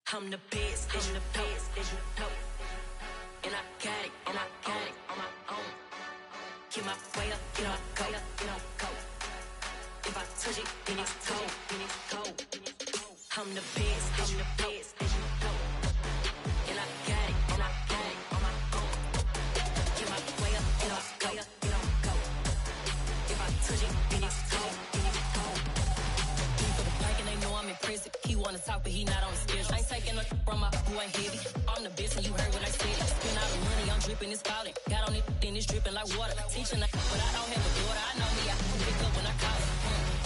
I'm the best, as you know. And I got it, on my own. Get my way up, go. If I touch it, then it's cold. I'm the best, as you know. And I got it, on my own. Get my way up, go. If I touch it, then it's cold. For the bike and they know I'm impressive. He wanna talk, but he not on the schedule. I ain't taking no from my who ain't heavy. I'm the best, and you heard what I said. Spend all the money, I'm dripping, it's falling. Got on it, then it's dripping like water. Teaching, but I don't have a daughter. I know me, I can pick up when I call it.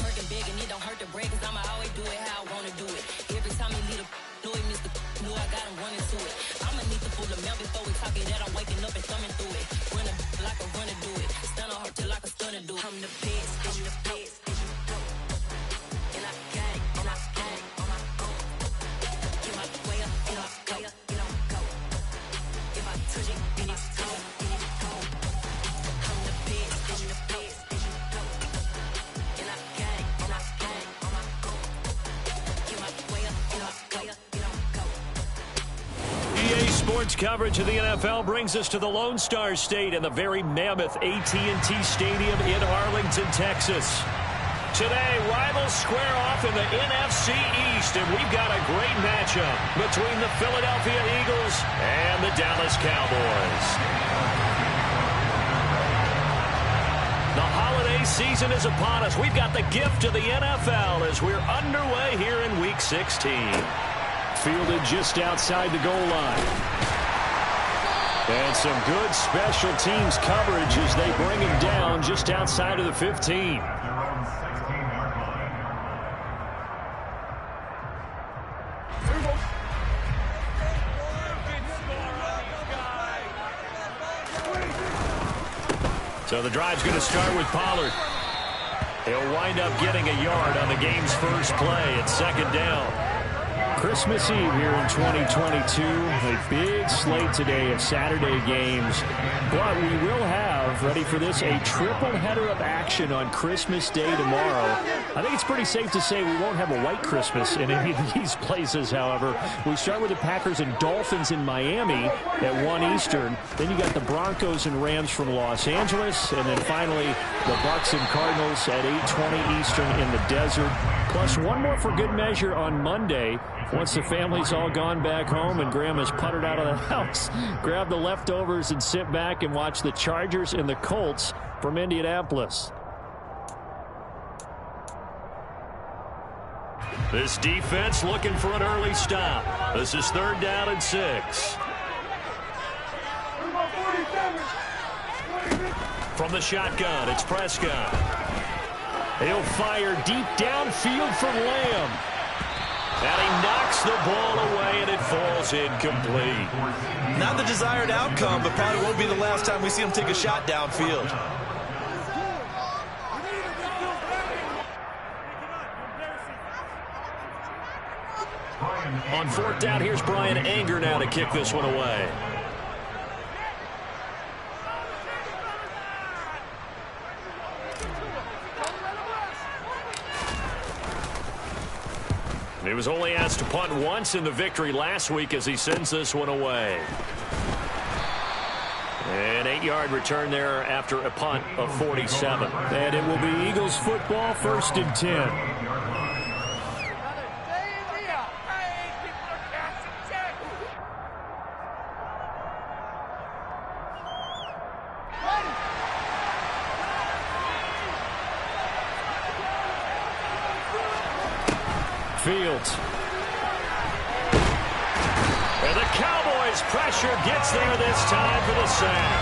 Working big, and it don't hurt the break, cause I'ma always do it how I wanna do it. Every time he lead a know it, Mr. Know I got him running to it. I'ma need the full amount before we talk it that I'm waking up and thumbing through it. Running like a runner do it. Stun on her till like a stunner do it. I'm the best, as you know. And I got it, on my own. Get my way up, go. If I touch it, then it's cold. I'm the best, as you know. And I got it, on my own. Get my way up, go. EA Sports coverage of the NFL brings us to the Lone Star State and the very mammoth AT&T Stadium in Arlington, Texas. Today, rivals square off in the NFC East, and we've got a great matchup between the Philadelphia Eagles and the Dallas Cowboys. The holiday season is upon us. We've got the gift of the NFL as we're underway here in Week 16. Fielded just outside the goal line. And some good special teams coverage as they bring him down just outside of the 15. So the drive's going to start with Pollard. He'll wind up getting a yard on the game's first play at second down. Christmas Eve here in 2022. A big slate today of Saturday games. But we will have, ready for this, a triple header of action on Christmas Day tomorrow. I think it's pretty safe to say we won't have a white Christmas in any of these places, however. We start with the Packers and Dolphins in Miami at 1 Eastern. Then you got the Broncos and Rams from Los Angeles. And then finally, the Bucs and Cardinals at 8:20 Eastern in the desert. Plus one more for good measure on Monday. Once the family's all gone back home and Grandma's puttered out of the house, grab the leftovers and sit back and watch the Chargers and the Colts from Indianapolis. This defense looking for an early stop. This is 3rd down and 6. From the shotgun, it's Prescott. He'll fire deep downfield from Lamb. And he knocks the ball away, and it falls incomplete. Not the desired outcome, but probably won't be the last time we see him take a shot downfield. On 4th down, here's Brian Anger now to kick this one away. He was only asked to punt once in the victory last week as he sends this one away. An 8-yard return there after a punt of 47. And it will be Eagles football, 1st and 10. Fields. And the Cowboys pressure gets there this time for the sack.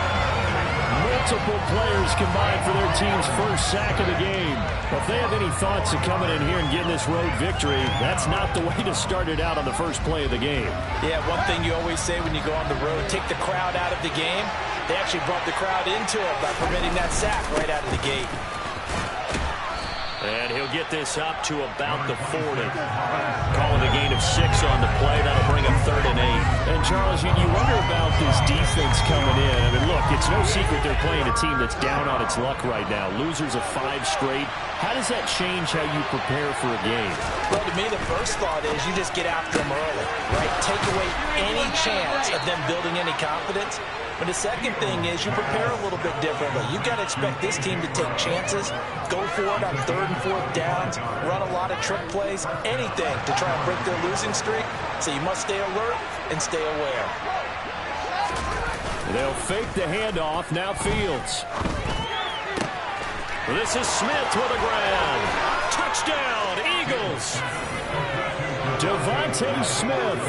Multiple players combined for their team's first sack of the game. Well, if they have any thoughts of coming in here and getting this road victory, that's not the way to start it out on the first play of the game. Yeah, one thing you always say when you go on the road, take the crowd out of the game. They actually brought the crowd into it by permitting that sack right out of the gate. And he'll they'll get this up to about the 40. Calling a gain of 6 on the play. That'll bring up 3rd and 8. And, Charles, you wonder about this defense coming in. I mean, look, it's no secret they're playing a team that's down on its luck right now. Losers of 5 straight. How does that change how you prepare for a game? Well, to me, the first thought is you just get after them early, right? Take away any chance of them building any confidence. But the second thing is you prepare a little bit differently. You've got to expect this team to take chances, go for it on 3rd and 4th downs, run a lot of trick plays, anything to try and break their losing streak. So you must stay alert and stay aware. They'll fake the handoff. Now Fields. This is Smith with a grab. Touchdown, Eagles. Devontae Smith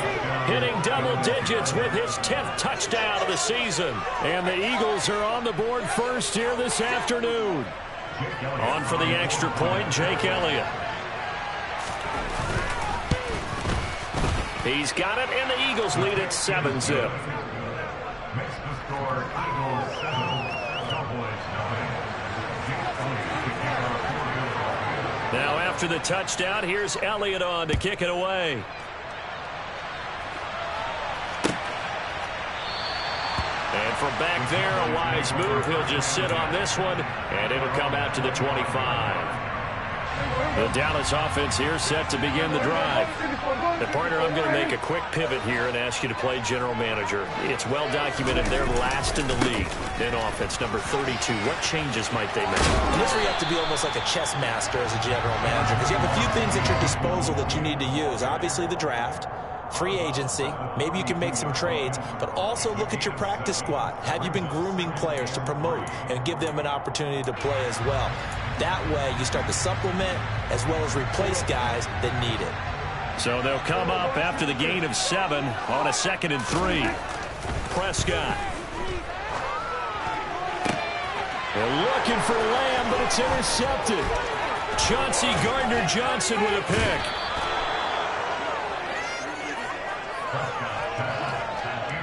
hitting double digits with his 10th touchdown of the season. And the Eagles are on the board first here this afternoon. On for the extra point, Jake Elliott. He's got it, and the Eagles lead at 7-zip. Now after the touchdown, here's Elliott on to kick it away. And from back there, a wise move. He'll just sit on this one, and it'll come out to the 25. The Dallas offense here set to begin the drive. And partner, I'm going to make a quick pivot here and ask you to play general manager. It's well documented they're last in the league in offense, number 32. What changes might they make? And this where you have to be almost like a chess master as a general manager, because you have a few things at your disposal that you need to use. Obviously the draft, free agency, maybe you can make some trades, but also look at your practice squad. Have you been grooming players to promote and give them an opportunity to play as well? That way you start to supplement as well as replace guys that need it. So they'll come up after the gain of 7 on a 2nd and 3. Prescott. They're looking for Lamb, but it's intercepted. Chauncey Gardner-Johnson with a pick.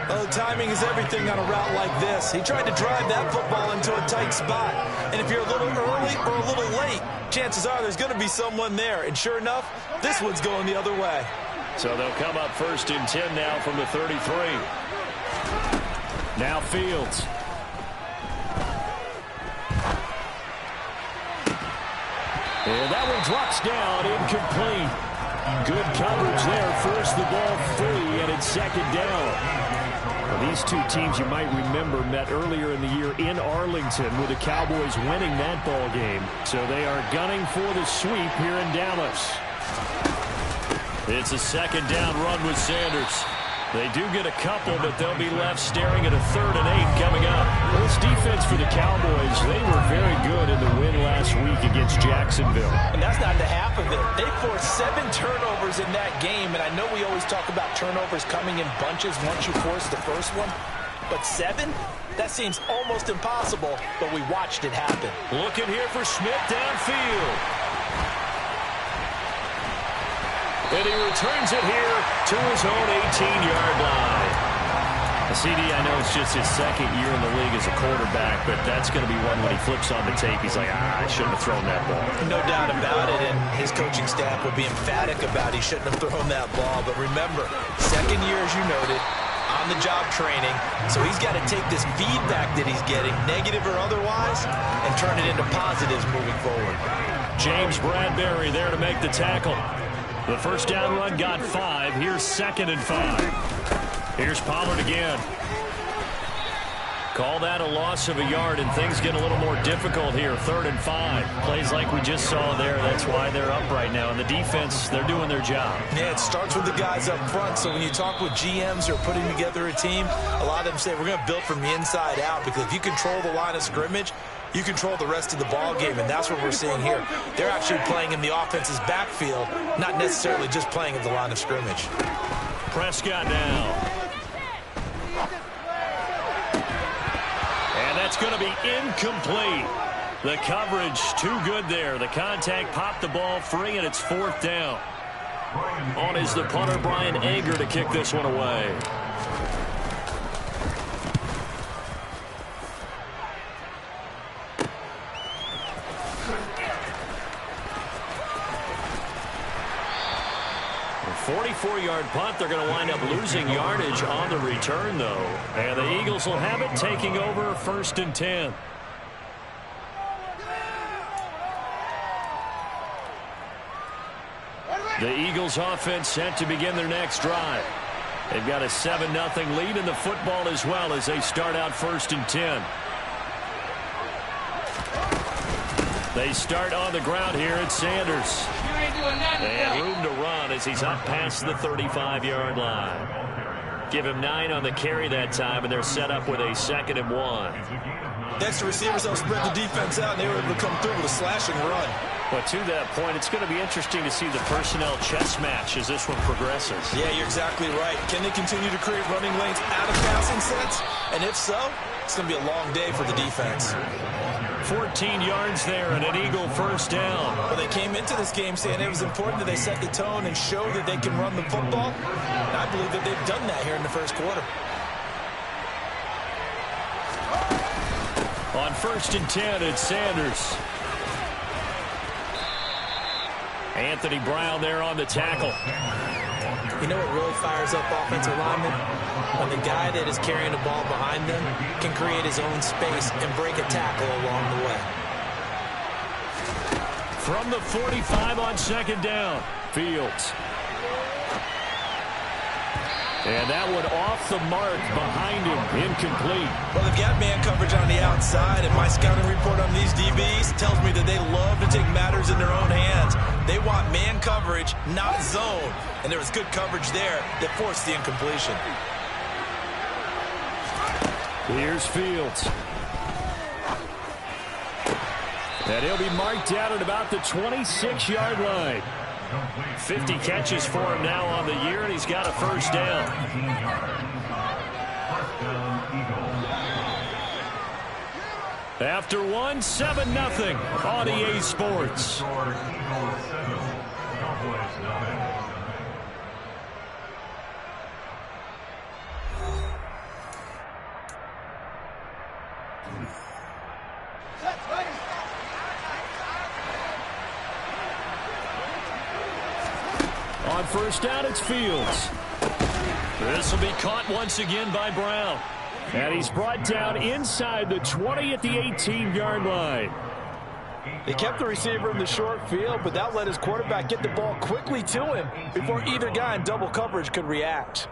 Oh, timing is everything on a route like this. He tried to drive that football into a tight spot. And if you're a little early or a little late, chances are there's going to be someone there. And sure enough, this one's going the other way. So they'll come up 1st and 10 now from the 33. Now Fields. And that one drops down, incomplete. Good coverage there. Forced the ball free, and it's 2nd down. Well, these two teams, you might remember, met earlier in the year in Arlington with the Cowboys winning that ball game. So they are gunning for the sweep here in Dallas. It's a 2nd down run with Sanders. They do get a couple, but they'll be left staring at a 3rd and 8 coming up. Well, this defense for the Cowboys, they were very good in the win last week against Jacksonville. And that's not the half of it. They forced 7 turnovers in that game, and I know we always talk about turnovers coming in bunches once you force the first one, but 7? That seems almost impossible, but we watched it happen. Looking here for Smith downfield. And he returns it here to his own 18-yard line. CD, I know it's just his 2nd year in the league as a quarterback, but that's going to be one when he flips on the tape. He's like, I shouldn't have thrown that ball. No doubt about it, and his coaching staff will be emphatic about he shouldn't have thrown that ball. But remember, 2nd year, as you noted, on-the-job training. So he's got to take this feedback that he's getting, negative or otherwise, and turn it into positives moving forward. James Bradbury there to make the tackle. The 1st down run got 5. Here's 2nd and 5. Here's Pollard again. Call that a loss of a yard, and things get a little more difficult here. 3rd and 5. Plays like we just saw there. That's why they're up right now. And the defense, they're doing their job. Yeah, it starts with the guys up front. So when you talk with GMs who are putting together a team, a lot of them say we're going to build from the inside out, because if you control the line of scrimmage, you control the rest of the ball game, and that's what we're seeing here. They're actually playing in the offense's backfield, not necessarily just playing at the line of scrimmage. Prescott now. And that's going to be incomplete. The coverage too good there. The contact popped the ball free, and it's 4th down. On is the punter, Brian Anger, to kick this one away. 44-yard punt. They're going to wind up losing yardage on the return, though. And the Eagles will have it, taking over 1st and 10. The Eagles offense set to begin their next drive. They've got a 7-0 lead in the football as well as they start out 1st and 10. They start on the ground here at Sanders. And room to run as he's up past the 35-yard line. Give him 9 on the carry that time, and they're set up with a 2nd and 1. Next, the receivers help spread the defense out, and they were able to come through with a slashing run. But to that point, it's going to be interesting to see the personnel chess match as this one progresses. Yeah, you're exactly right. Can they continue to create running lanes out of passing sets? And if so, it's going to be a long day for the defense. 14 yards there and an Eagle 1st down. Well, they came into this game saying it was important that they set the tone and show that they can run the football. And I believe that they've done that here in the 1st quarter. On 1st and 10, it's Sanders. Anthony Brown there on the tackle. You know what really fires up offensive linemen? When the guy that is carrying the ball behind them can create his own space and break a tackle along the way. From the 45 on 2nd down, Fields. And that one off the mark behind him, incomplete. Well, they've got man coverage on the outside, and my scouting report on these DBs tells me that they love to take matters in their own hands. They want man coverage, not zone. And there was good coverage there that forced the incompletion. Here's Fields. And he'll be marked out at about the 26-yard line. 50 catches for him now on the year, and he's got a 1st down. After one, 7-0 on EA Sports. On 1st down, it's Fields. This will be caught once again by Brown. And he's brought down inside the 20 at the 18-yard line. They kept the receiver in the short field, but that let his quarterback get the ball quickly to him before either guy in double coverage could react.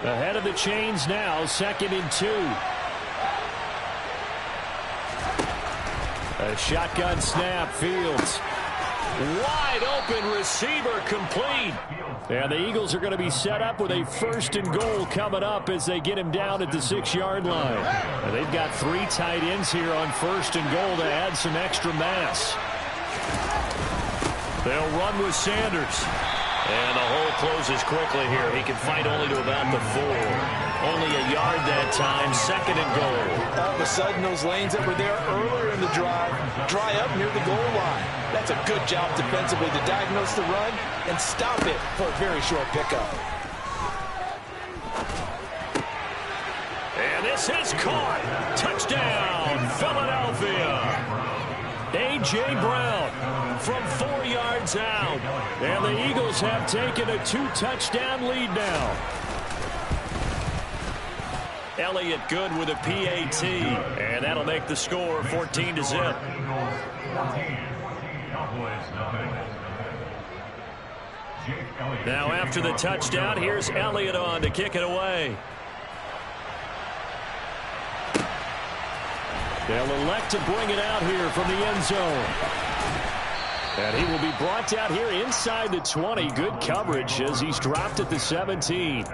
Ahead of the chains now, 2nd and 2. A shotgun snap, Fields. Wide open receiver, complete. And the Eagles are going to be set up with a 1st and goal coming up as they get him down at the 6-yard line. And they've got 3 tight ends here on 1st and goal to add some extra mass. They'll run with Sanders. And the hole closes quickly here. He can fight only to about the 4. Only a yard that time, 2nd and goal. All of a sudden, those lanes that were there earlier in the drive dry up near the goal line. That's a good job defensively to diagnose the run and stop it for a very short pickup. And this is caught. Touchdown, Philadelphia. A.J. Brown from 4 yards out. And the Eagles have taken a 2-touchdown lead now. Elliott good with a PAT. And that'll make the score 14-0. Now after the touchdown, here's Elliott on to kick it away. They'll elect to bring it out here from the end zone. And he will be brought down here inside the 20. Good coverage as he's dropped at the 17.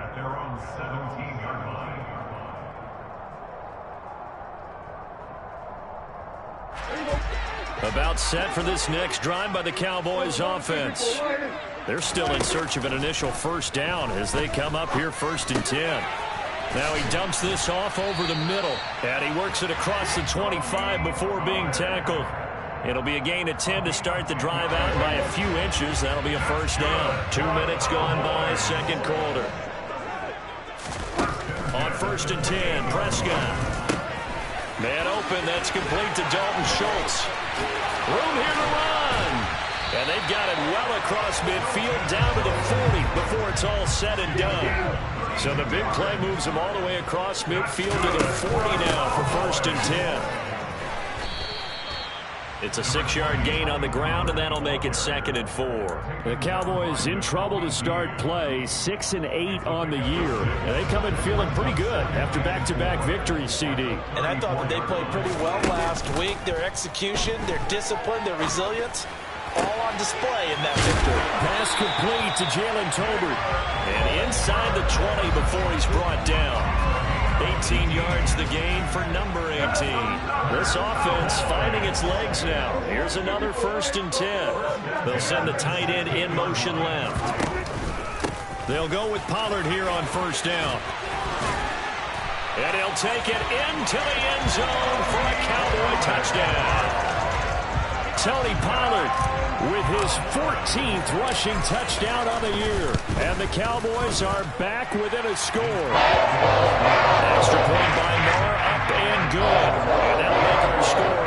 About set for this next drive by the Cowboys offense. They're still in search of an initial 1st down as they come up here 1st and 10. Now he dumps this off over the middle, and he works it across the 25 before being tackled. It'll be a gain of 10 to start the drive out by a few inches. That'll be a 1st down. 2 minutes gone by, 2nd quarter. On 1st and 10, Prescott. Man open, that's complete to Dalton Schultz. Room here to run. And they've got it well across midfield down to the 40 before it's all said and done. So the big play moves them all the way across midfield to the 40 now for 1st and 10. It's a 6-yard gain on the ground, and that'll make it 2nd and 4. The Cowboys in trouble to start play, 6 and 8 on the year. And they come in feeling pretty good after back-to-back victories, CD. And I thought that they played pretty well last week. Their execution, their discipline, their resilience, all on display in that victory. Pass complete to Jalen Tolbert. And inside the 20 before he's brought down. 18 yards the gain for number 18. This offense finding its legs now. Here's another 1st and 10. They'll send the tight end in motion left. They'll go with Pollard here on 1st down. And he'll take it into the end zone for a Cowboy touchdown. Tony Pollard with his 14th rushing touchdown on the year. And the Cowboys are back within a score. Extra point by Moore, up and good. And that'll make our score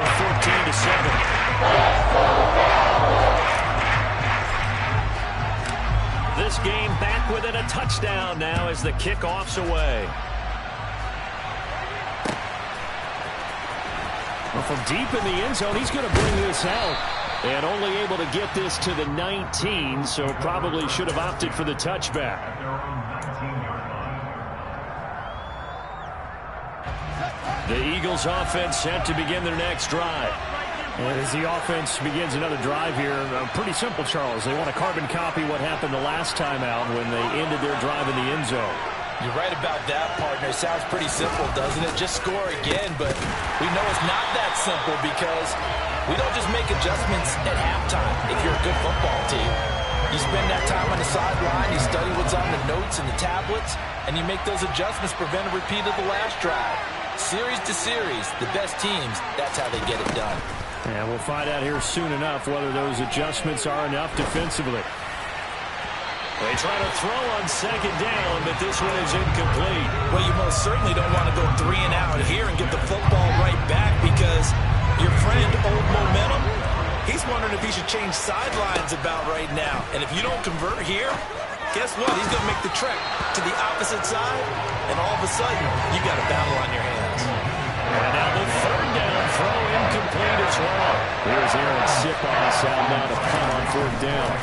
14-7. This game back within a touchdown now as the kickoff's away. Well, from deep in the end zone, he's going to bring this out. And only able to get this to the 19, so probably should have opted for the touchback. The Eagles offense set to begin their next drive. And as the offense begins another drive here, pretty simple, Charles. They want to carbon copy what happened the last time out when they ended their drive in the end zone. You're right about that, partner. It sounds pretty simple, doesn't it? Just score again, but we know it's not that simple because we don't just make adjustments at halftime if you're a good football team. You spend that time on the sideline, you study what's on the notes and the tablets, and you make those adjustments, prevent a repeat of the last drive. Series to series, the best teams, that's how they get it done. And we'll find out here soon enough whether those adjustments are enough defensively. They try to throw on 2nd down, but this one is incomplete. Well, you most certainly don't want to go 3 and out here and get the football right back because your friend, Old Momentum, he's wondering if he should change sidelines about right now. And if you don't convert here, guess what? He's going to make the trek to the opposite side, and all of a sudden, you got a battle on your hands. And now the 3rd down throw incomplete as well. Here's Aaron Siposs out now to punt on 4th down.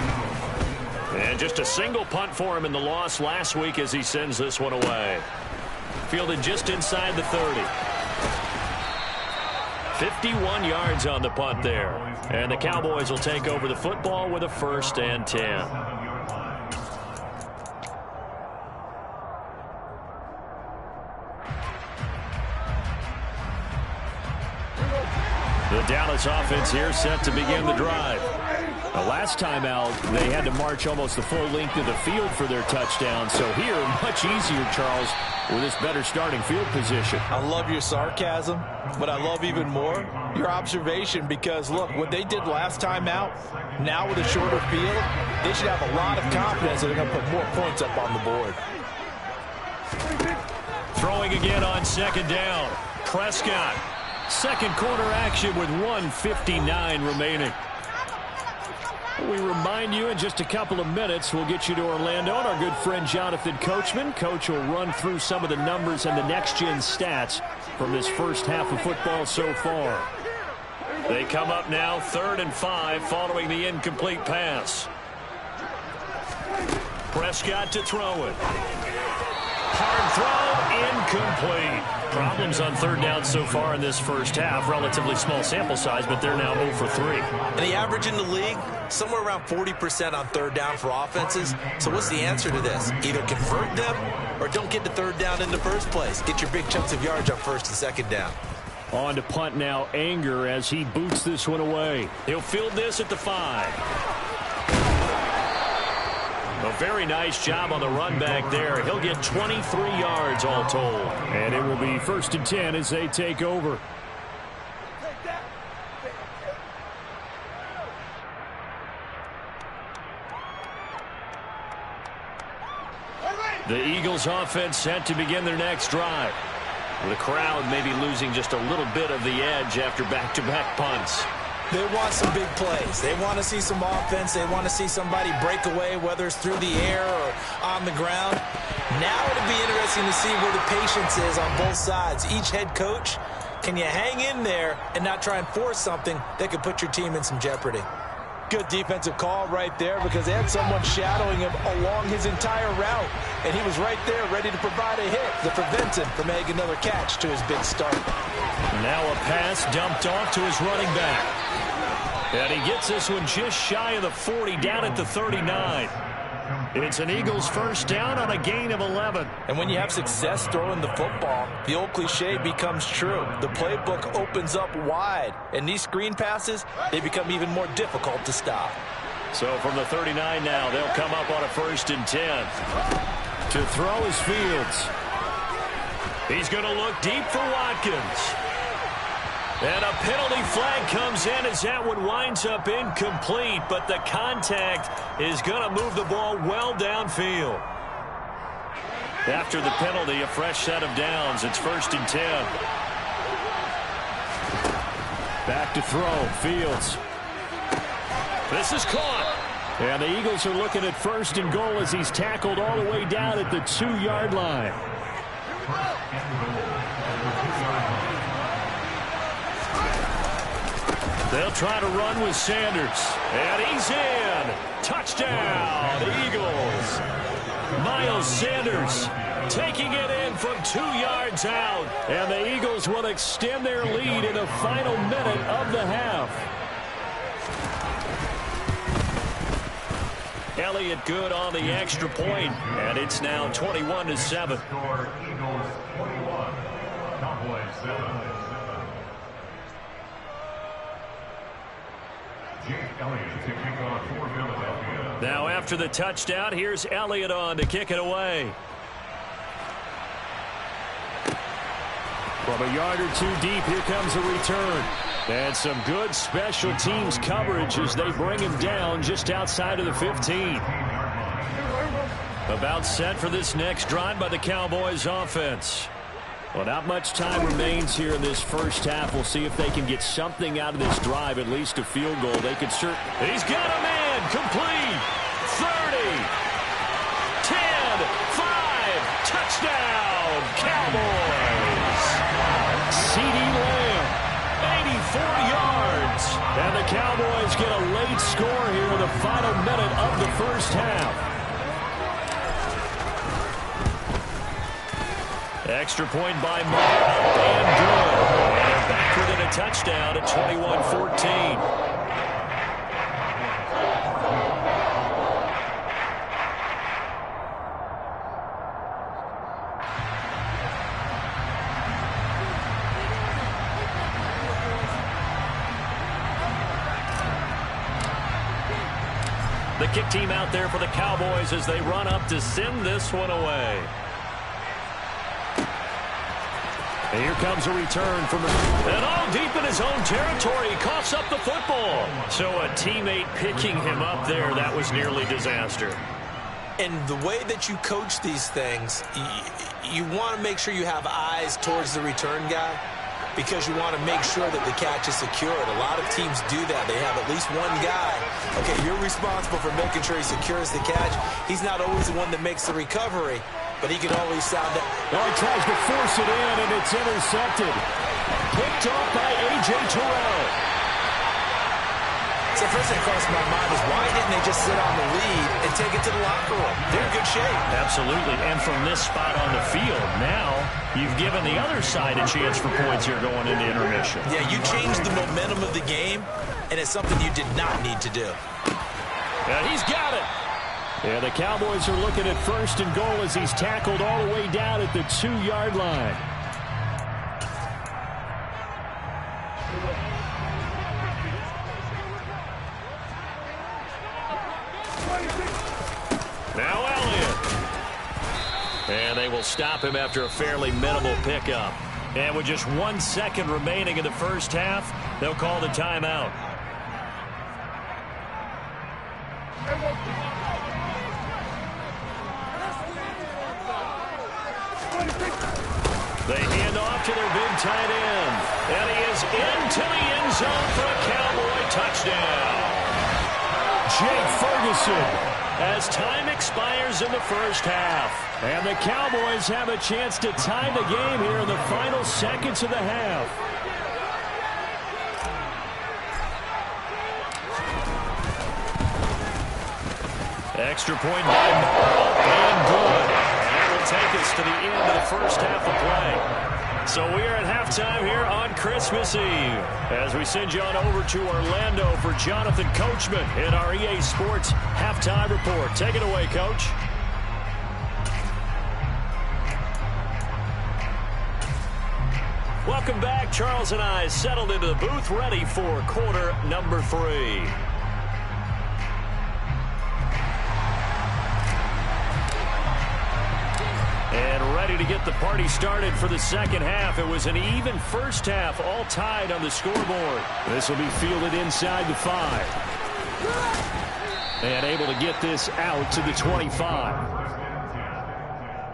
And just a single punt for him in the loss last week as he sends this one away. Fielded just inside the 30. 51 yards on the punt there. And the Cowboys will take over the football with a 1st and 10. The Dallas offense here set to begin the drive. The last time out, they had to march almost the full length of the field for their touchdown. So here, much easier, Charles, with this better starting field position. I love your sarcasm, but I love even more your observation because, look, what they did last time out, now with a shorter field, they should have a lot of confidence that they're going to put more points up on the board. Throwing again on 2nd down. Prescott. Second quarter action with 1:59 remaining. We remind you in just a couple of minutes, we'll get you to Orlando and our good friend Jonathan Coachman. Coach will run through some of the numbers and the next-gen stats from this first half of football so far. They come up now 3rd and 5 following the incomplete pass. Prescott to throw it. Hard throw, incomplete. Problems on 3rd down so far in this first half. Relatively small sample size, but they're now 0 for 3. And the average in the league, somewhere around 40% on 3rd down for offenses. So what's the answer to this? Either convert them or don't get to 3rd down in the first place. Get your big chunks of yards on 1st and 2nd down. On to punt now, Anger, as he boots this one away. He'll field this at the 5. A very nice job on the run back there. He'll get 23 yards all told. And it will be 1st and 10 as they take over. The Eagles offense set to begin their next drive. The crowd maybe losing just a little bit of the edge after back-to-back punts. They want some big plays. They want to see some offense. They want to see somebody break away, whether it's through the air or on the ground. Now it'll be interesting to see where the patience is on both sides. Each head coach, can you hang in there and not try and force something that could put your team in some jeopardy? Good defensive call right there because they had someone shadowing him along his entire route, and he was right there ready to provide a hit to prevent him from making another catch to his big start. Now a pass dumped off to his running back. And he gets this one just shy of the 40, down at the 39. It's an Eagles first down on a gain of 11. And when you have success throwing the football, the old cliche becomes true. The playbook opens up wide. And these screen passes, they become even more difficult to stop. So from the 39 now, they'll come up on a 1st and 10. To throw is Fields. He's going to look deep for Watkins. And a penalty flag comes in as that one winds up incomplete, but the contact is going to move the ball well downfield. After the penalty, a fresh set of downs. It's 1st and 10. Back to throw, Fields. This is caught. And the Eagles are looking at 1st and goal as he's tackled all the way down at the 2-yard line. They'll try to run with Sanders. And he's in. Touchdown, Eagles. Miles Sanders taking it in from 2 yards out. And the Eagles will extend their lead in the final minute of the half. Elliott good on the extra point, and it's now 21-7. Eagles 21, Cowboys 7. Now after the touchdown, here's Elliott on to kick it away. From a yard or two deep, here comes a return. And some good special teams coverage as they bring him down just outside of the 15. About set for this next drive by the Cowboys offense. Well, not much time remains here in this first half. We'll see if they can get something out of this drive, at least a field goal. They could certainly. He's got a man, complete. 30, 10, 5, touchdown, Cowboys. C.D. Lamb, 84 yards. And the Cowboys get a late score here in the final minute of the first half. Extra point by Mark, and good. And back within a touchdown at 21-14. The kick team out there for the Cowboys as they run up to send this one away. And here comes a return from the... And all deep in his own territory, he coughs up the football. So a teammate picking him up there, that was nearly disaster. And the way that you coach these things, you want to make sure you have eyes towards the return guy because you want to make sure that the catch is secured. A lot of teams do that. They have at least one guy. Okay, you're responsible for making sure he secures the catch. He's not always the one that makes the recovery, but he can always sound it. Oh, he tries to force it in, and it's intercepted. Picked off by A.J. Terrell. So first thing that crossed my mind is why didn't they just sit on the lead and take it to the locker room? They're in good shape. Absolutely, and from this spot on the field, now you've given the other side a chance for points here going into intermission. Yeah, you changed the momentum of the game, and it's something you did not need to do. And he's got it. Yeah, the Cowboys are looking at 1st and goal as he's tackled all the way down at the 2-yard line. Now Elliott. And they will stop him after a fairly minimal pickup. And with just 1 second remaining in the first half, they'll call the timeout. They hand off off to their big tight end. And he is into the end zone for a Cowboy touchdown. Jake Ferguson, as time expires in the first half. And the Cowboys have a chance to tie the game here in the final seconds of the half. Extra point by Morrow, and good. That will take us to the end of the first half of play. So we are at halftime here on Christmas Eve as we send you on over to Orlando for Jonathan Coachman in our EA Sports Halftime Report. Take it away, Coach. Welcome back. Charles and I settled into the booth, ready for quarter number 3. And ready to get the party started for the second half. It was an even first half, all tied on the scoreboard. This will be fielded inside the 5. And able to get this out to the 25.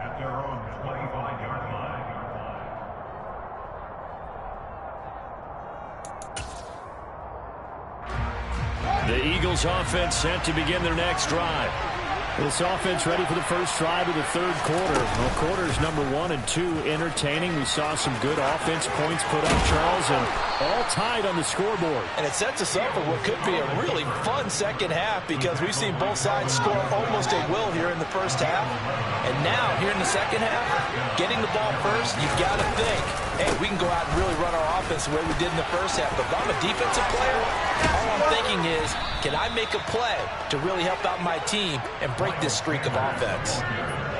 At their own 25-yard line. The Eagles offense set to begin their next drive. This offense ready for the first drive of the third quarter. Well, quarters number 1 and 2 entertaining. We saw some good offense points put up, Charles, and all tied on the scoreboard. And it sets us up for what could be a really fun second half because we've seen both sides score almost at will here in the first half. And now, here in the second half, getting the ball first, you've got to think, hey, we can go out and really run our offense the way we did in the first half. But if I'm a defensive player, all I'm thinking is, can I make a play to really help out my team and break this streak of offense?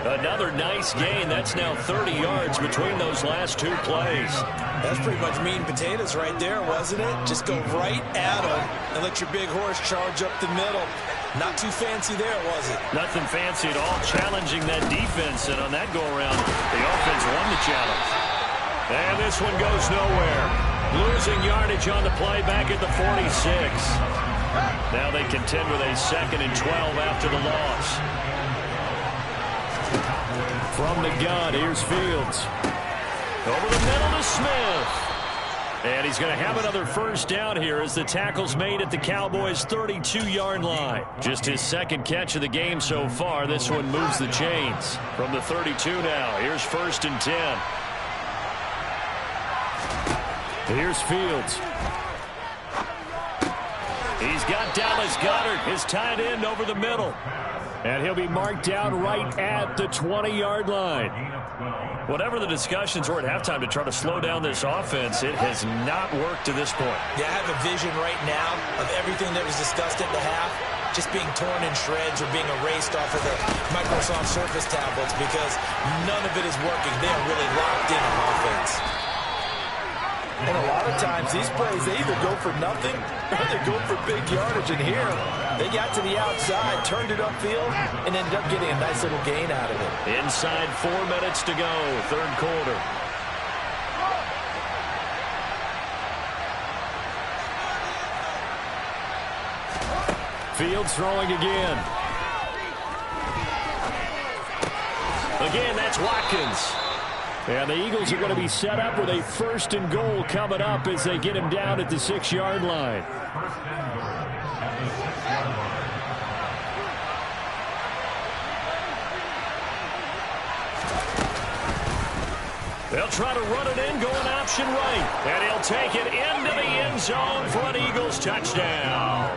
Another nice gain. That's now 30 yards between those last 2 plays. That's pretty much meat and potatoes right there, wasn't it? Just go right at them and let your big horse charge up the middle. Not too fancy there, was it? Nothing fancy at all, challenging that defense. And on that go-around, the offense won the challenge. And this one goes nowhere. Losing yardage on the play back at the 46. Now they contend with a 2nd and 12 after the loss. From the gun, here's Fields. Over the middle to Smith. And he's going to have another first down here as the tackle's made at the Cowboys' 32-yard line. Just his 2nd catch of the game so far. This one moves the chains. From the 32 now, here's 1st and 10. Here's Fields. He's got Dallas Goedert, his tight end, over the middle. And he'll be marked down right at the 20-yard line. Whatever the discussions were at halftime to try to slow down this offense, it has not worked to this point. Yeah, I have a vision right now of everything that was discussed at the half just being torn in shreds or being erased off of the Microsoft Surface tablets because none of it is working. They are really locked in on offense. And a lot of times, these plays, they either go for nothing or they go for big yardage. And here, they got to the outside, turned it upfield, and ended up getting a nice little gain out of it. Inside 4 minutes to go, third quarter. Fields throwing again. Again, that's Watkins. And the Eagles are going to be set up with a 1st and goal coming up as they get him down at the 6-yard line. They'll try to run it in, going option right. And he'll take it into the end zone for an Eagles touchdown.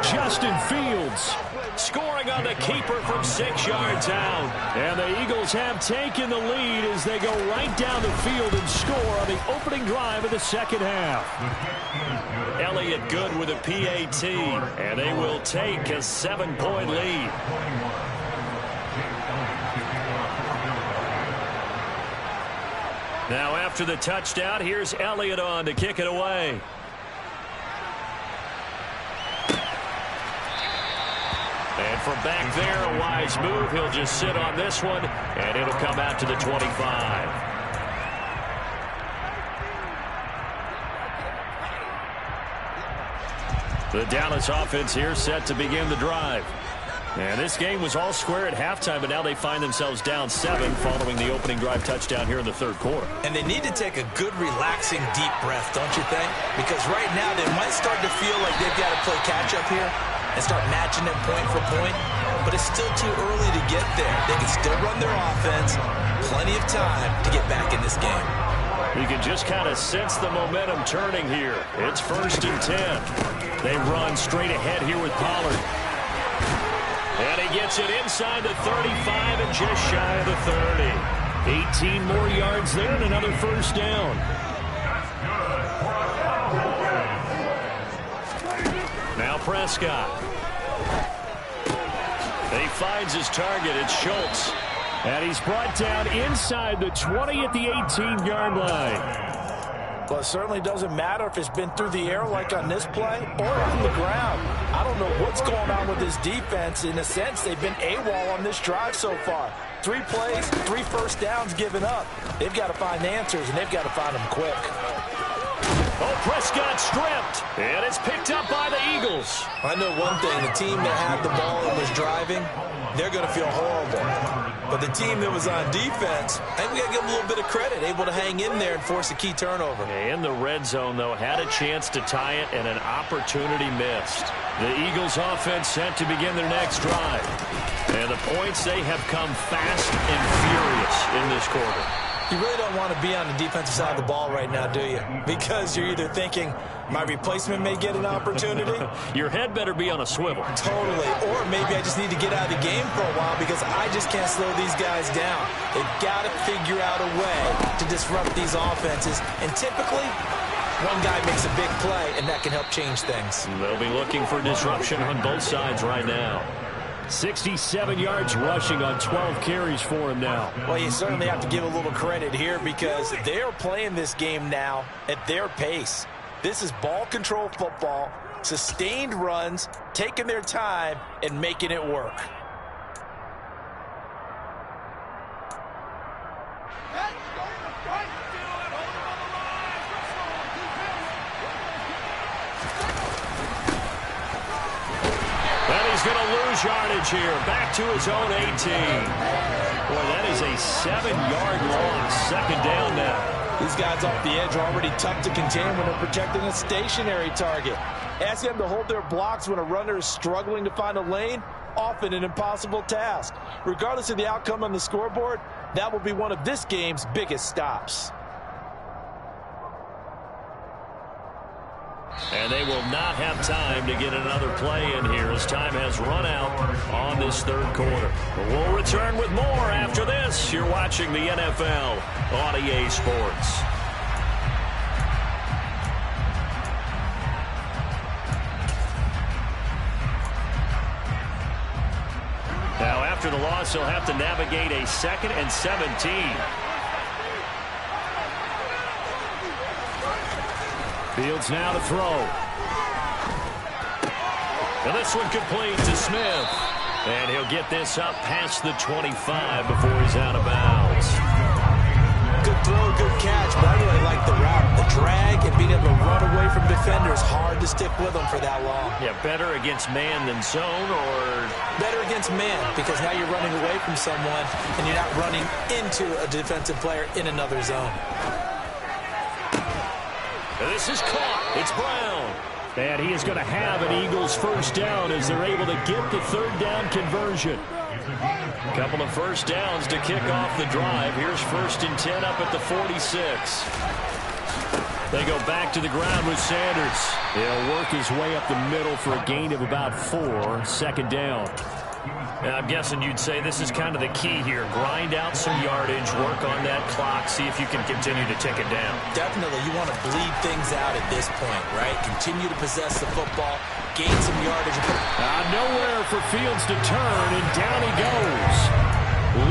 Justin Fields scoring on the keeper from 6 yards out. And the Eagles have taken the lead as they go right down the field and score on the opening drive of the second half. Elliott good with a PAT, and they will take a 7-point lead. Now after the touchdown, here's Elliott on to kick it away. And from back there, a wise move. He'll just sit on this one, and it'll come out to the 25. The Dallas offense here set to begin the drive. And this game was all square at halftime, but now they find themselves down 7 following the opening drive touchdown here in the third quarter. And they need to take a good, relaxing, deep breath, don't you think? Because right now they might start to feel like they've got to play catch-up here and start matching them point for point. But it's still too early to get there. They can still run their offense. Plenty of time to get back in this game. You can just kind of sense the momentum turning here. It's 1st and 10. They run straight ahead here with Pollard. And he gets it inside the 35 and just shy of the 30. 18 more yards there and another first down. Now Prescott. He finds his target. It's Schultz. And he's brought down inside the 20 at the 18-yard line. Well, it certainly doesn't matter if it's been through the air like on this play or on the ground. I don't know what's going on with this defense. In a sense, they've been AWOL on this drive so far. 3 plays, 3 first downs given up. They've got to find answers, and they've got to find them quick. Oh, Prescott stripped, and it's picked up by the Eagles. I know one thing. The team that had the ball and was driving, they're going to feel horrible. But the team that was on defense, I think we got to give them a little bit of credit, able to hang in there and force a key turnover. In the red zone, though, had a chance to tie it and an opportunity missed. The Eagles offense set to begin their next drive. And the points, they have come fast and furious in this quarter. You really don't want to be on the defensive side of the ball right now, do you? Because you're either thinking, my replacement may get an opportunity. Your head better be on a swivel. Totally. Or maybe I just need to get out of the game for a while because I just can't slow these guys down. They've got to figure out a way to disrupt these offenses. And typically, one guy makes a big play, and that can help change things. They'll be looking for disruption on both sides right now. 67 yards rushing on 12 carries for him now. Well, you certainly have to give a little credit here because they're playing this game now at their pace. This is ball control football, sustained runs, taking their time, and making it work. He's going to lose yardage here. Back to his own 18. Boy, that is a 7-yard loss. Second down now. These guys off the edge are already tough to contain when they're protecting a stationary target. Asking them to hold their blocks when a runner is struggling to find a lane, often an impossible task. Regardless of the outcome on the scoreboard, that will be one of this game's biggest stops. And they will not have time to get another play in here as time has run out on this third quarter. But we'll return with more after this. You're watching the NFL on EA Sports. Now after the loss, he'll have to navigate a 2nd and 17. Fields now to throw. And this one complete to Smith. And he'll get this up past the 25 before he's out of bounds. Good throw, good catch, but I really like the route. The drag and being able to run away from defenders, hard to stick with them for that long. Yeah, better against man than zone, or? Better against man, because now you're running away from someone and you're not running into a defensive player in another zone. This is caught. It's Brown. And he is going to have an Eagles first down as they're able to get the third down conversion. A couple of first downs to kick off the drive. Here's 1st and 10 up at the 46. They go back to the ground with Sanders. He'll work his way up the middle for a gain of about 4. Second down. Now, I'm guessing you'd say this is kind of the key here. Grind out some yardage, work on that clock, see if you can continue to tick it down. Definitely. You want to bleed things out at this point, right? Continue to possess the football, gain some yardage. Nowhere for Fields to turn, and down he goes.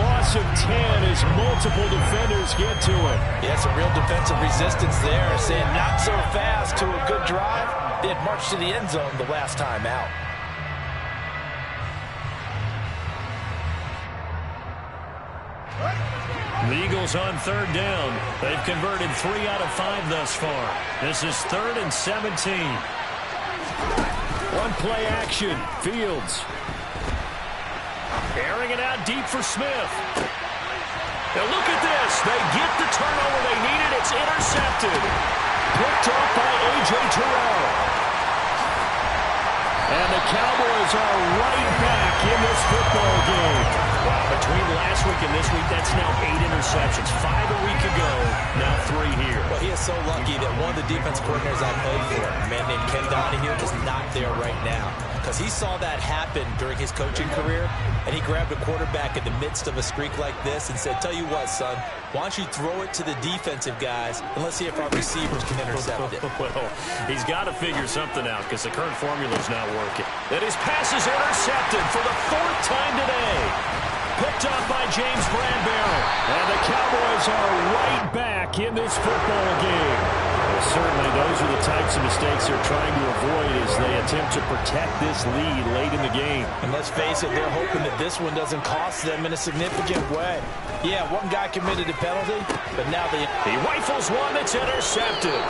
Loss of 10 as multiple defenders get to it. Yeah, some real defensive resistance there, saying not so fast to a good drive. They had marched to the end zone the last time out. The Eagles on third down. They've converted 3 out of 5 thus far. This is 3rd and 17. One play action. Fields. Airing it out deep for Smith. Now look at this. They get the turnover they needed. It's intercepted. Picked up by A.J. Terrell. And the Cowboys are right back in this football game. Wow, between last week and this week, that's now 8 interceptions. 5 a week ago, now 3 here. Well, he is so lucky that one of the defense coordinators I played for, a man named Ken Donahue, is not there right now. Because he saw that happen during his coaching career, and he grabbed a quarterback in the midst of a streak like this and said, tell you what, son, why don't you throw it to the defensive guys, and let's see if our receivers can intercept it. Well, he's got to figure something out because the current formula is not working. And his pass is intercepted for the 4th time today. Picked up by James Bradbury. And the Cowboys are right back in this football game. Well, certainly those are the types of mistakes they're trying to avoid as they attempt to protect this lead late in the game. And let's face it, they're hoping that this one doesn't cost them in a significant way. Yeah, one guy committed a penalty, but now he rifles one that's intercepted.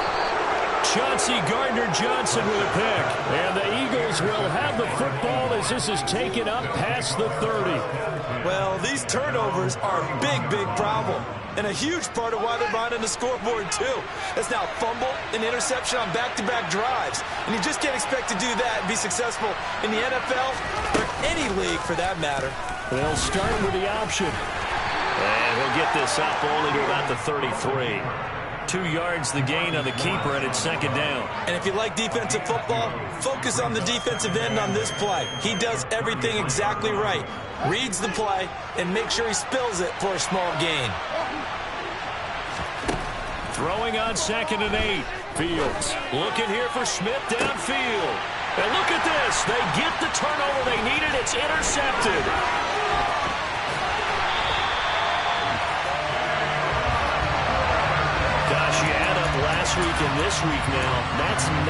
Chauncey Gardner-Johnson with a pick. And the Eagles will have the football as this is taken up past the 30. Well, these turnovers are a big, big problem. And a huge part of why they're behind on the scoreboard, too. That's now fumble and interception on back-to-back drives. And you just can't expect to do that and be successful in the NFL or any league for that matter. They'll start with the option. And he'll get this up only to about the 33. 2 yards the gain on the keeper, and it's 2nd down. And if you like defensive football, focus on the defensive end on this play. He does everything exactly right. Reads the play and makes sure he spills it for a small gain. Throwing on 2nd and 8. Fields looking here for Smith downfield. And look at this. They get the turnover they needed. It's intercepted. Gosh, you add up last week and this week now. That's 9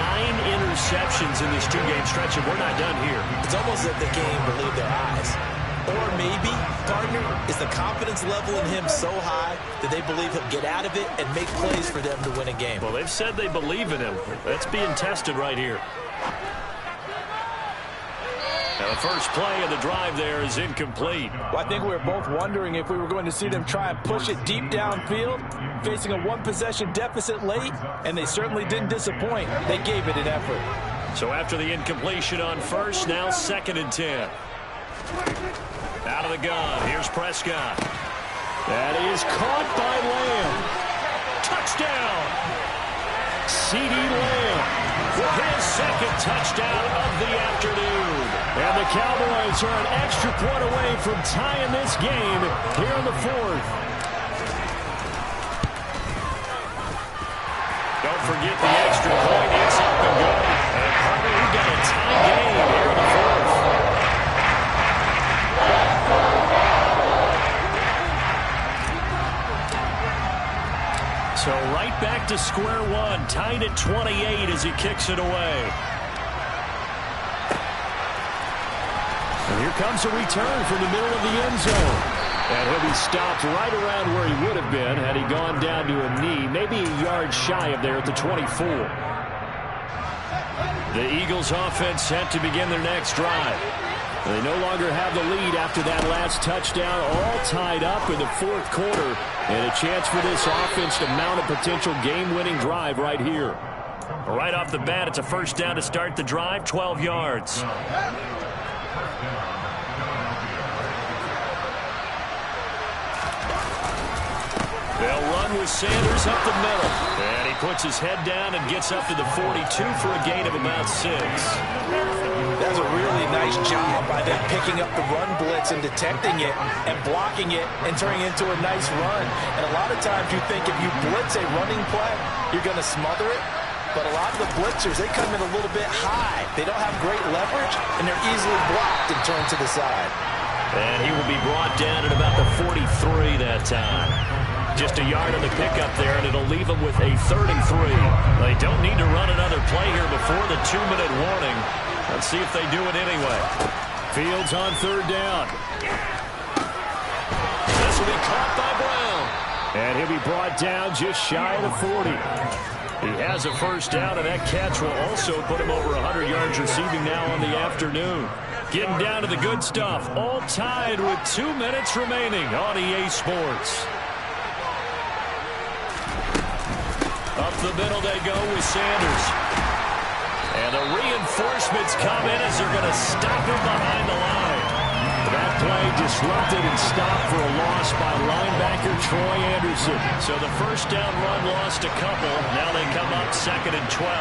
interceptions in this 2-game stretch, and we're not done here. It's almost as if they can't even believe their eyes. Or maybe, Gardner, is the confidence level in him so high that they believe he'll get out of it and make plays for them to win a game. Well, they've said they believe in him. That's being tested right here. Now, the first play of the drive there is incomplete. Well, I think we were both wondering if we were going to see them try and push it deep downfield, facing a 1-possession deficit late, and they certainly didn't disappoint. They gave it an effort. So after the incompletion on first, now 2nd and 10. Out of the gun, here's Prescott. That is caught by Lamb. Touchdown! CeeDee Lamb with his 2nd touchdown of the afternoon. And the Cowboys are an extra point away from tying this game here in the 4th. Don't forget the extra point. It's up and going. And Carter, we've got a tie game here in the 4th. So right back to square one, tied at 28 as he kicks it away. And here comes a return from the middle of the end zone. And he'll be stopped right around where he would have been had he gone down to a knee, maybe a yard shy of there at the 24. The Eagles offense set to begin their next drive. They no longer have the lead after that last touchdown, all tied up in the 4th quarter. And a chance for this offense to mount a potential game-winning drive right here. Right off the bat, it's a 1st down to start the drive, 12 yards. They'll run with Sanders up the middle. And he puts his head down and gets up to the 42 for a gain of about 6. That's a really nice job by them picking up the run blitz and detecting it and blocking it and turning it into a nice run. And a lot of times you think if you blitz a running play, you're going to smother it. But a lot of the blitzers, they come in a little bit high. They don't have great leverage, and they're easily blocked and turned to the side. And he will be brought down at about the 43 that time. Just a yard on the pickup there, and it'll leave them with a 3rd and 3. They don't need to run another play here before the 2-minute warning. Let's see if they do it anyway. Fields on 3rd down. This will be caught by Brown. And he'll be brought down just shy of the 40. He has a first down, and that catch will also put him over 100 yards receiving now on the afternoon. Getting down to the good stuff. All tied with 2 minutes remaining on EA Sports. Up the middle they go with Sanders. And the reinforcements come in as they're going to stop him behind the line. That play disrupted and stopped for a loss by linebacker Troy Anderson. So the first down run lost a couple. Now they come up 2nd and 12.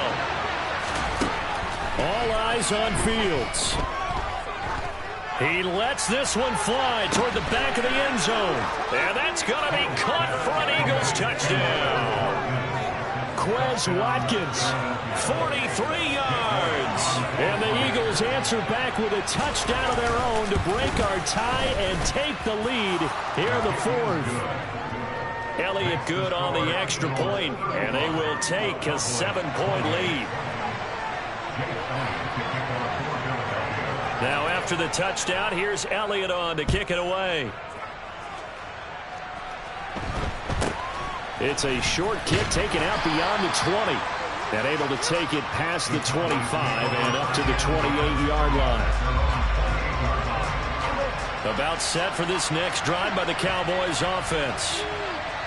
All eyes on Fields. He lets this one fly toward the back of the end zone. And that's going to be caught for an Eagles touchdown. Quez Watkins, 43 yards. And the Eagles answer back with a touchdown of their own to break our tie and take the lead here in the 4th. Elliott good on the extra point, and they will take a 7-point lead. Now after the touchdown, here's Elliott on to kick it away. It's a short kick taken out beyond the 20. And able to take it past the 25 and up to the 28-yard line. About set for this next drive by the Cowboys offense.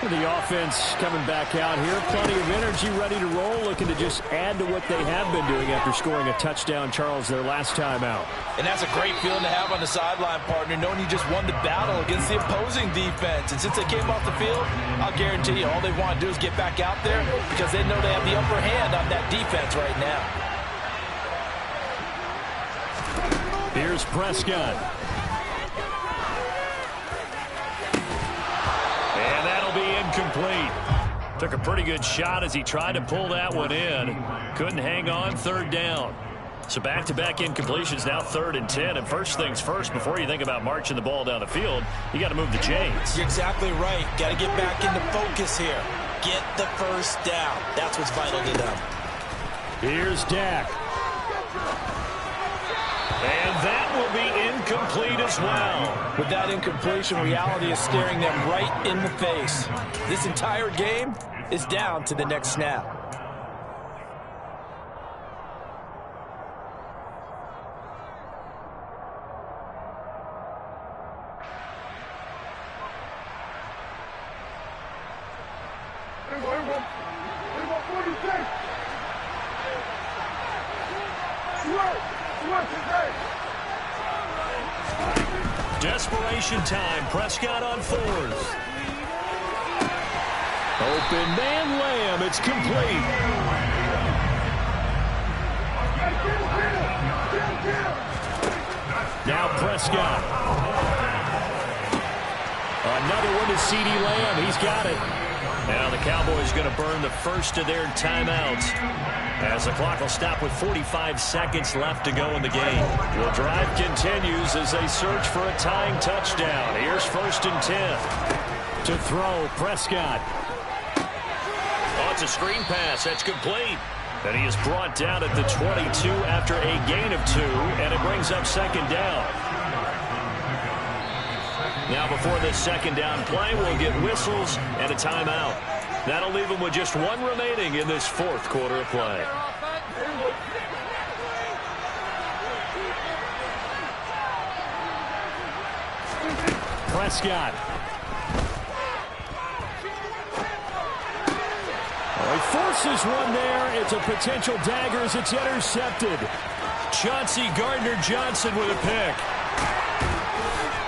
The offense coming back out here. Plenty of energy, ready to roll, looking to just add to what they have been doing after scoring a touchdown, Charles, their last time out. And that's a great feeling to have on the sideline, partner, knowing you just won the battle against the opposing defense. And since they came off the field, I'll guarantee you all they want to do is get back out there because they know they have the upper hand on that defense right now. Here's Prescott. And that'll be incomplete. Took a pretty good shot as he tried to pull that one in. Couldn't hang on, 3rd down. So back-to-back incompletions, now 3rd and 10. And first things first, before you think about marching the ball down the field, you got to move the chains. You're exactly right. Got to get back into focus here. Get the first down. That's what's vital to them. Here's Dak. And that will be incomplete as well. With that incompletion, reality is staring them right in the face. This entire game is down to the next snap. Desperation time. Prescott on 4th. Open man Lamb. It's complete. Now Prescott. Another one to CeeDee Lamb. He's got it. Now the Cowboys going to burn the first of their timeouts as the clock will stop with 45 seconds left to go in the game. The drive continues as they search for a tying touchdown. Here's 1st and 10. To throw, Prescott. Oh, it's a screen pass. That's complete. And he is brought down at the 22 after a gain of 2, and it brings up 2nd down. Now before this 2nd down play, we'll get whistles and a timeout. That'll leave them with just 1 remaining in this 4th quarter of play. Prescott. He forces one there. It's a potential dagger as it's intercepted. Chauncey Gardner-Johnson with a pick.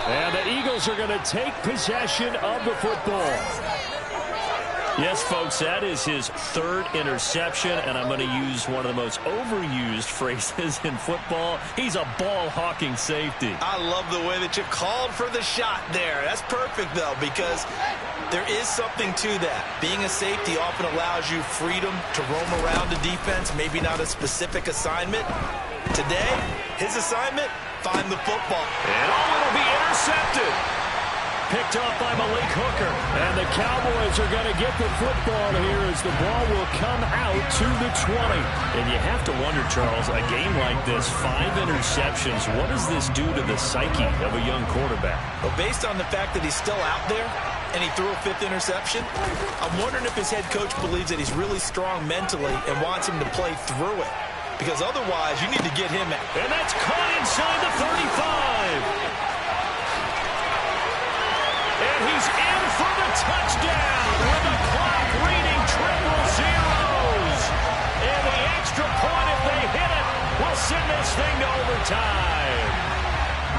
And the Eagles are going to take possession of the football. Yes, folks, that is his 3rd interception, and I'm going to use one of the most overused phrases in football. He's a ball-hawking safety. I love the way that you called for the shot there. That's perfect, though, because there is something to that. Being a safety often allows you freedom to roam around the defense, maybe not a specific assignment. Today, his assignment, find the football. And it'll be intercepted. Picked off by Malik Hooker. And the Cowboys are going to get the football here as the ball will come out to the 20. And you have to wonder, Charles, a game like this, 5 interceptions, what does this do to the psyche of a young quarterback? Well, based on the fact that he's still out there and he threw a 5th interception. I'm wondering if his head coach believes that he's really strong mentally and wants him to play through it. Because otherwise, you need to get him out. And that's caught inside the 35. And he's in for the touchdown with the clock reading triple zeros. And the extra point, if they hit it, will send this thing to overtime.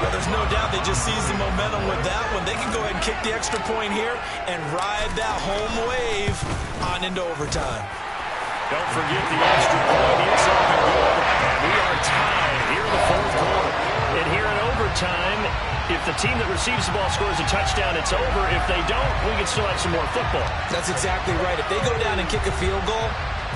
Well, there's no doubt they just seized the momentum with that one. They can go ahead and kick the extra point here and ride that home wave on into overtime. Don't forget the extra point. It's up and good. And we are tied here in the 4th quarter. And here in overtime, if the team that receives the ball scores a touchdown, it's over. If they don't, we can still have some more football. That's exactly right. If they go down and kick a field goal,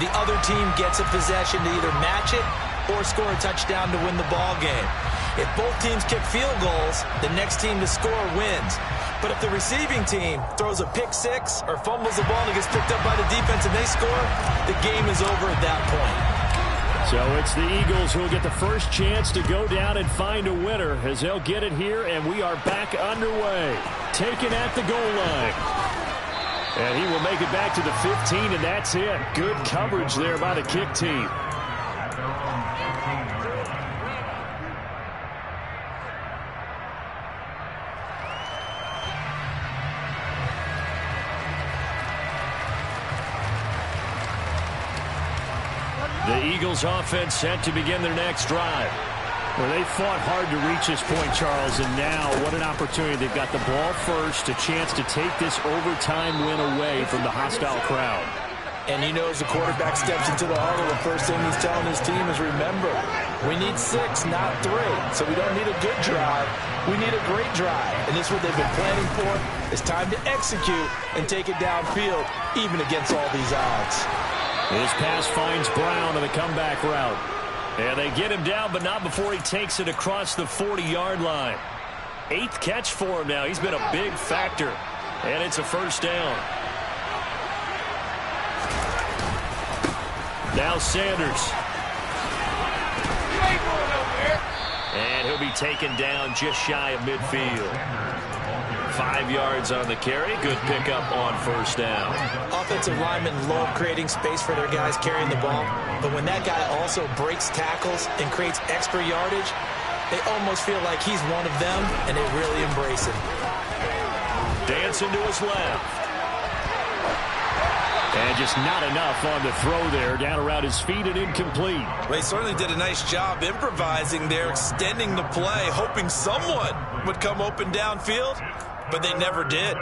the other team gets a possession to either match it or score a touchdown to win the ball game. If both teams kick field goals, the next team to score wins. But if the receiving team throws a pick 6 or fumbles the ball and it gets picked up by the defense and they score, the game is over at that point. So it's the Eagles who will get the first chance to go down and find a winner as they'll get it here, and we are back underway. Taken at the goal line. And he will make it back to the 15, and that's it. Good coverage there by the kick team. The Eagles offense set to begin their next drive. Well, they fought hard to reach this point, Charles, and now what an opportunity. They've got the ball first, a chance to take this overtime win away from the hostile crowd. And you know, as the quarterback steps into the huddle, the first thing he's telling his team is, remember, we need 6, not 3. So we don't need a good drive. We need a great drive. And this is what they've been planning for. It's time to execute and take it downfield, even against all these odds. His pass finds Brown on the comeback route. And they get him down, but not before he takes it across the 40-yard line. 8th catch for him now. He's been a big factor. And it's a first down. Now Sanders. And he'll be taken down just shy of midfield. 5 yards on the carry. Good pickup on first down. Offensive linemen love creating space for their guys carrying the ball. But when that guy also breaks tackles and creates extra yardage, they almost feel like he's one of them, and they really embrace him. Dancing to his left. And just not enough on the throw there. Down around his feet and incomplete. Well, he certainly did a nice job improvising there, extending the play, hoping someone would come open downfield, but they never did.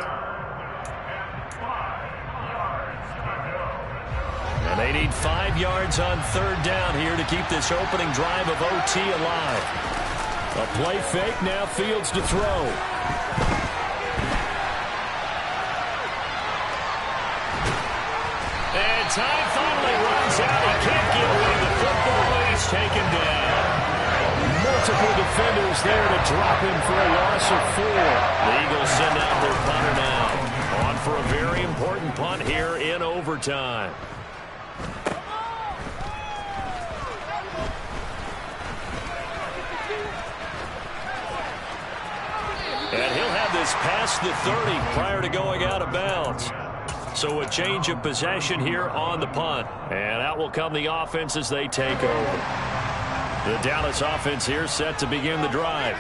And they need 5 yards on 3rd down here to keep this opening drive of OT alive. A play fake, now Fields to throw. And time finally runs out. He can't get away the football, and he's taken down. Multiple defenders there to drop him for a loss of 4. The Eagles send out their punter now. On for a very important punt here in overtime. And he'll have this past the 30 prior to going out of bounds. So a change of possession here on the punt. And out will come the offense as they take over. The Dallas offense here set to begin the drive.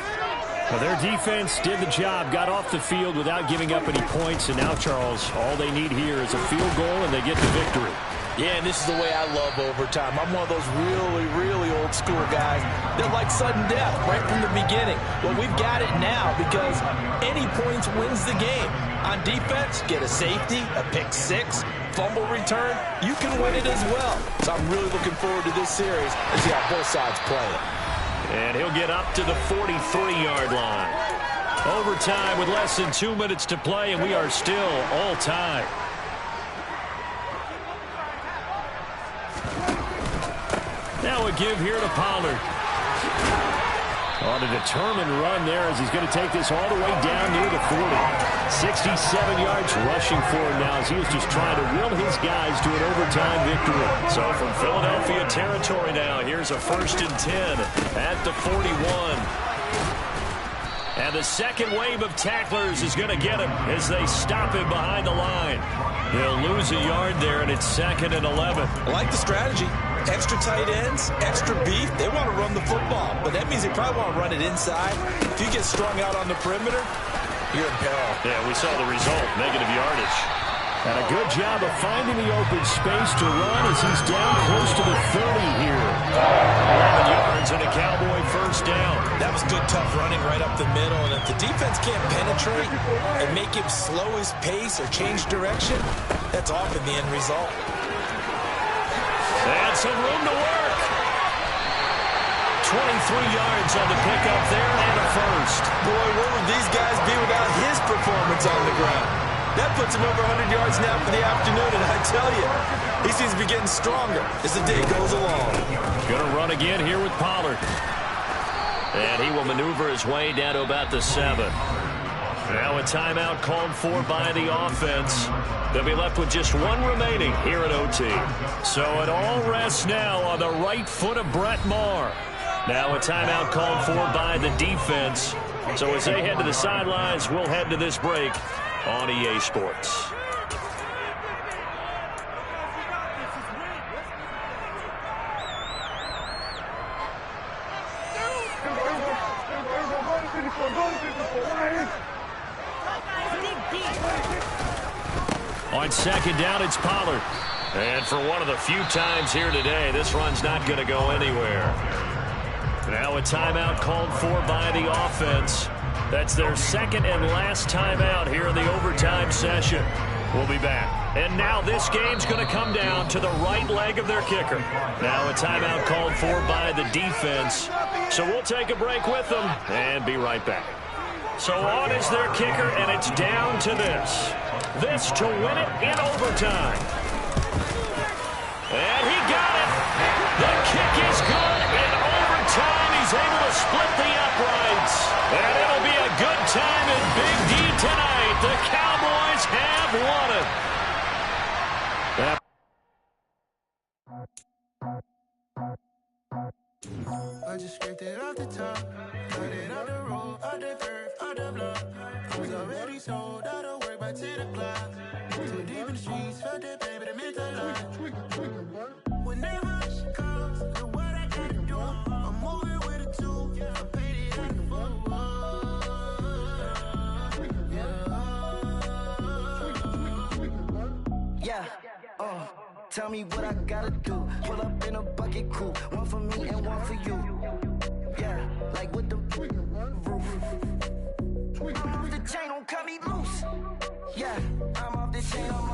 Well, their defense did the job, got off the field without giving up any points. And now, Charles, all they need here is a field goal and they get the victory. Yeah, and this is the way I love overtime. I'm one of those really, really old school guys that like sudden death right from the beginning. Well, we've got it now because any points wins the game. On defense, get a safety, a pick 6, fumble return, you can win it as well. So I'm really looking forward to this series and see how both sides play it. And he'll get up to the 43-yard line. Overtime with less than 2 minutes to play, and we are still all tied. Now a give here to Pollard. On a determined run there as he's going to take this all the way down near the 40. 67 yards rushing for him now as he was just trying to will his guys to an overtime victory. So from Philadelphia territory now, here's a 1st and 10 at the 41. And the second wave of tacklers is going to get him as they stop him behind the line. They'll lose a yard there, and it's 2nd and 11. I like the strategy. Extra tight ends, extra beef. They want to run the football, but that means they probably want to run it inside. If you get strung out on the perimeter, you're in peril. Yeah, we saw the result, negative yardage. And a good job of finding the open space to run as he's down close to the 30 here. 11 yards and a Cowboy first down. That was good, tough running right up the middle. And if the defense can't penetrate and make him slow his pace or change direction, that's often the end result. And some room to work. 23 yards on the pickup there and a first. Boy, where would these guys be without his performance on the ground? That puts him over 100 yards now for the afternoon, and I tell you, he seems to be getting stronger as the day goes along. Going to run again here with Pollard. And he will maneuver his way down to about the 7. Now a timeout called for by the offense. They'll be left with just one remaining here at OT. So it all rests now on the right foot of Brett Maher. Now a timeout called for by the defense. So as they head to the sidelines, we'll head to this break on EA Sports. On second down, it's Pollard. And for one of the few times here today, this run's not going to go anywhere. Now a timeout called for by the offense. That's their second and last timeout here in the overtime session. We'll be back. And now this game's going to come down to the right leg of their kicker. Now a timeout called for by the defense. So we'll take a break with them and be right back. So on is their kicker, and it's down to this. This to win it in overtime. And he got it. The kick is good. In overtime, he's able to split the uprights. And it'll be a good time in Big D tonight. The Cowboys have won it. I just scraped it off the top, cut it off the road, out the curve, out the block. Was already sold, out of work by 10 o'clock. Too deep in the streets, felt that baby, that meant a lot. Whenever she calls, do what I gotta do. I'm moving with a 2, I paid it out the book. Yeah, tell me what I gotta do. Pull up in a bucket crew, one for me and one for you. Yeah, like with the roof. I'm off the chain, don't cut me loose. Yeah, I'm off the chain, I'm